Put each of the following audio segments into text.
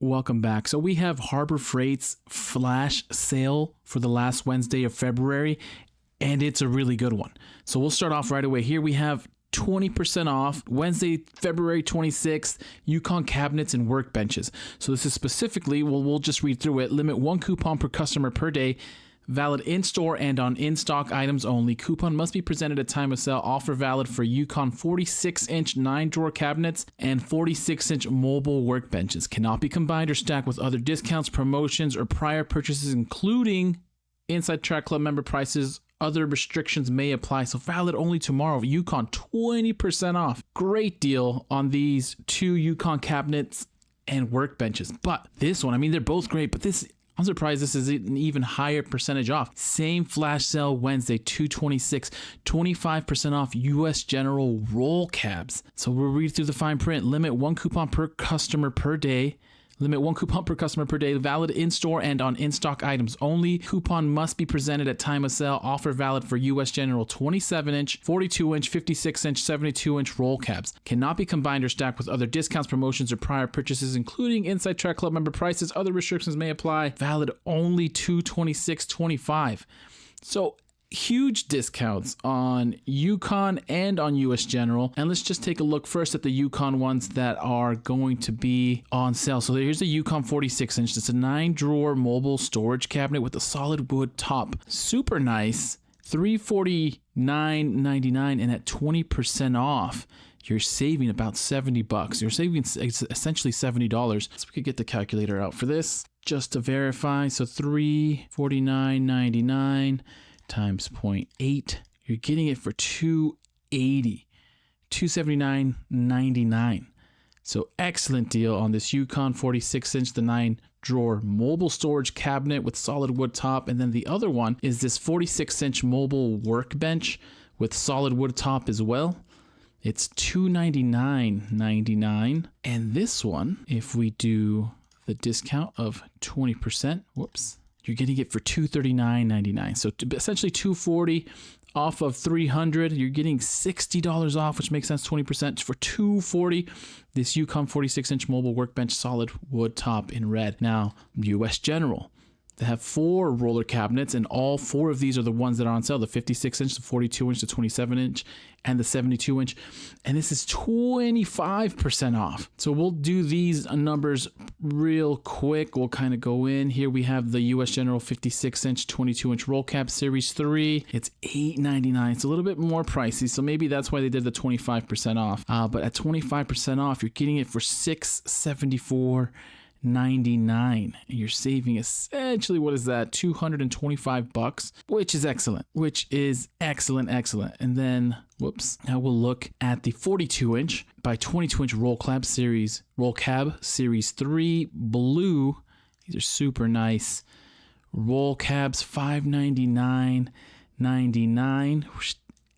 Welcome back. So we have Harbor Freight's flash sale for the last Wednesday of February, and it's a really good one. So we'll start off right away. Here we have 20% off Wednesday, February 26th, YUKON cabinets and workbenches. So this is specifically, we'll just read through it. Limit 1 coupon per customer per day. Valid in-store and on in-stock items only. Coupon must be presented at time of sale. Offer valid for YUKON 46-inch 9-drawer cabinets and 46-inch mobile workbenches. Cannot be combined or stacked with other discounts, promotions, or prior purchases, including Inside Track Club member prices. Other restrictions may apply. So valid only tomorrow. YUKON 20% off. Great deal on these 2 YUKON cabinets and workbenches. But this one, I mean, they're both great, but this, I'm surprised this is an even higher percentage off. Same flash sale Wednesday, 2/26, 25% off US General roll cabs. So we'll read through the fine print. Limit 1 coupon per customer per day. Limit 1 coupon per customer per day. Valid in-store and on in-stock items only. Coupon must be presented at time of sale. Offer valid for US General 27-inch, 42-inch, 56-inch, 72-inch roll cabs. Cannot be combined or stacked with other discounts, promotions, or prior purchases, including Inside Track Club member prices. Other restrictions may apply. Valid only 2/26/25. So huge discounts on YUKON and on US General. And let's just take a look first at the YUKON ones that are going to be on sale. So here's the YUKON 46-inch. It's a 9-drawer mobile storage cabinet with a solid wood top. Super nice. $349.99, and at 20% off, you're saving about $70. You're saving essentially $70. So we could get the calculator out for this just to verify. So $349.99 times 0.8, you're getting it for $280, $279.99. So excellent deal on this YUKON 46-inch, the 9-drawer mobile storage cabinet with solid wood top. And then the other one is this 46-inch mobile workbench with solid wood top as well. It's $299.99. And this one, if we do the discount of 20%, you're getting it for $239.99. So essentially $240 off of $300. You're getting $60 off, which makes sense, 20% for $240. This YUKON 46-inch mobile workbench, solid wood top in red. Now, US General. They have 4 roller cabinets, and all 4 of these are the ones that are on sale. The 56-inch, the 42-inch, the 27-inch, and the 72-inch. And this is 25% off. So we'll do these numbers real quick. We'll kind of go in. Here we have the US General 56-inch, 22-inch roll cab Series 3. It's $899. It's a little bit more pricey, so maybe that's why they did the 25% off. But at 25% off, you're getting it for $674.99. You're saving essentially, what is that, $225, which is excellent, excellent. And then now we'll look at the 42-inch by 22-inch roll cab series 3 blue. These are super nice roll cabs, $599.99.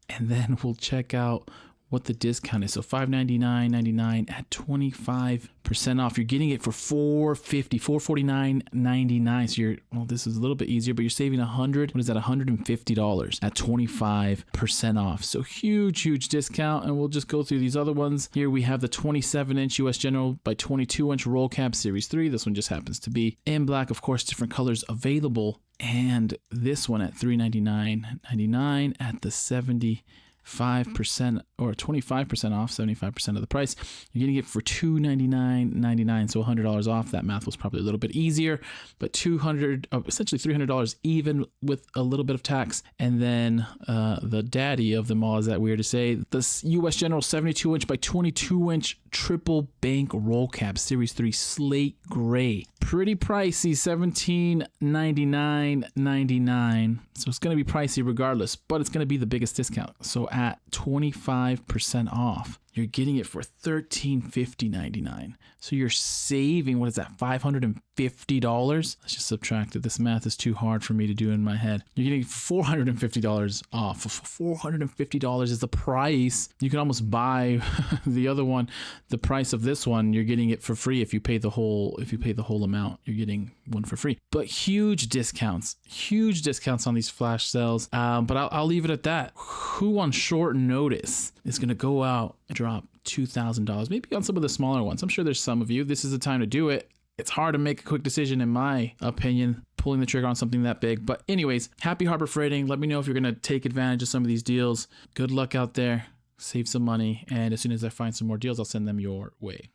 And then we'll check out what the discount is. So $599.99 at 25% off. You're getting it for $450, $449.99. So this is a little bit easier, but you're saving $150 at 25% off. So huge discount. And we'll just go through these other ones. Here we have the 27-inch US General by 22-inch roll cab Series 3. This one just happens to be in black. Of course, different colors available. And this one at $399.99 at the 75% or 25% off, 75% of the price. You're getting it for $299.99, so $100 off. That math was probably a little bit easier, but essentially $300 even with a little bit of tax. And then the daddy of them all, is that weird to say, this US General 72-inch by 22-inch triple bank roll cab Series 3 slate gray. Pretty pricey, $1799.99. So it's going to be pricey regardless, but it's going to be the biggest discount. So at 25% off, you're getting it for $1350.99. So you're saving, what is that, $550? Let's just subtract it. This math is too hard for me to do in my head. You're getting $450 off. $450 is the price. You can almost buy the other one. The price of this one, you're getting it for free if you pay the whole amount. You're getting one for free. But huge discounts on these flash sales. But I'll leave it at that. Who on short notice is going to go out and drop $2,000, maybe on some of the smaller ones? I'm sure there's some of you. This is the time to do it. it's hard to make a quick decision, in my opinion, pulling the trigger on something that big. But anyways, happy Harbor Freighting. Let me know if you're going to take advantage of some of these deals. Good luck out there. Save some money. And as soon as I find some more deals, I'll send them your way.